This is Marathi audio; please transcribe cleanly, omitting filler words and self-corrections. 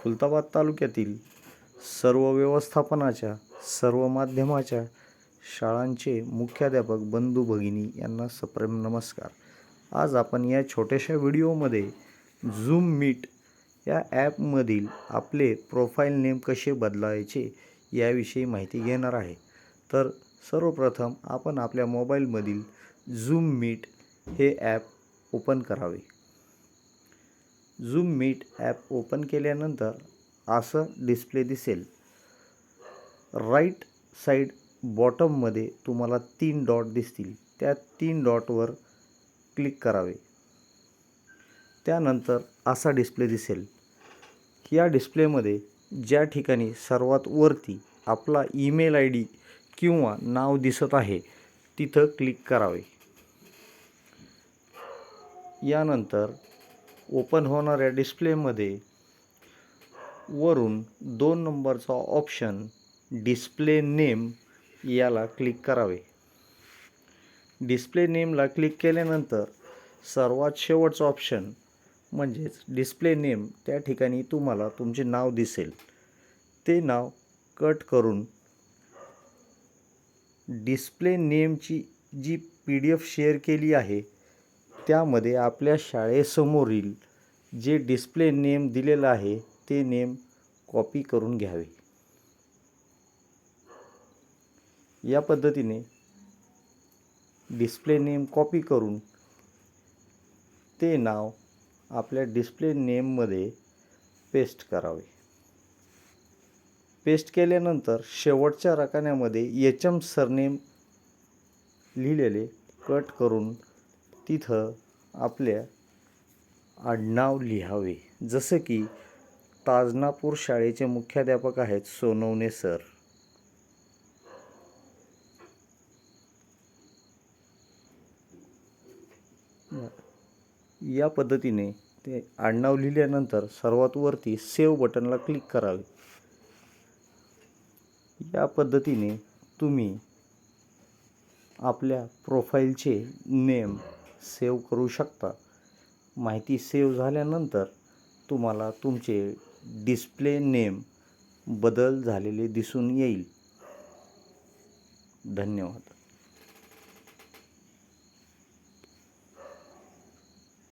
खुलताबाद तालुक्यातील सर्व व्यवस्थापनाच्या, सर्व माध्यमाच्या शाळांचे मुख्याध्यापक बंधू भगिनी यांना सप्रेम नमस्कार. आज आपण या छोट्याशा व्हिडिओमध्ये झूम मीट या ॲपमधील आपले प्रोफाईल नेम कसे बदलायचे याविषयी माहिती घेणार आहे. तर सर्वप्रथम आपण आपल्या मोबाईलमधील झूम मीट हे ॲप ओपन करावे. झूम मीट ॲप ओपन केल्यानंतर असं डिस्प्ले दिसेल. राईट साईड बॉटममध्ये तुम्हाला 3 डॉट दिसतील. त्या 3 डॉटवर क्लिक करावे. त्यानंतर असा डिस्प्ले दिसेल. या डिस्प्लेमध्ये ज्या ठिकाणी सर्वात वरती आपला ईमेल ID किंवा नाव दिसत आहे तिथं क्लिक करावे. यानंतर ओपन होणाऱ्या डिस्प्लेमध्ये वरून 2 नंबरचा ऑप्शन डिस्प्ले नेम याला क्लिक करावे. डिस्प्ले नेमला क्लिक केल्यानंतर सर्वात शेवटचा ऑप्शन म्हणजेच डिस्प्ले नेम त्या ठिकाणी तुम्हाला तुमचे नाव दिसेल. ते नाव कट करून डिस्प्ले नेमची जी PDF शेअर केली आहे त्यामध्ये आपल्या शाळेसमोरील जे डिस्प्ले नेम दिलेलं आहे ते नेम कॉपी करून घ्यावे. या पद्धतीने डिस्प्ले नेम कॉपी करून ते नाव आपल्या डिस्प्ले नेममध्ये पेस्ट करावे. पेस्ट केल्यानंतर शेवटच्या रकान्यामध्ये HM सरनेम लिहिलेले कट करून तिथं आपल्या आडनाव लिहावे. जसं की ताजनापूर शाळेचे मुख्याध्यापक आहेत सोनवणे सर. या पद्धतीने ते आडनाव लिहिल्यानंतर सर्वात वरती सेव्ह बटनला क्लिक करावे. या पद्धतीने तुम्ही आपल्या प्रोफाईलचे नेम सेव्ह करू शकता. माहिती सेव्ह झाल्यानंतर तुम्हाला तुमचे डिस्प्ले नेम बदल झालेले दिसून येईल. धन्यवाद.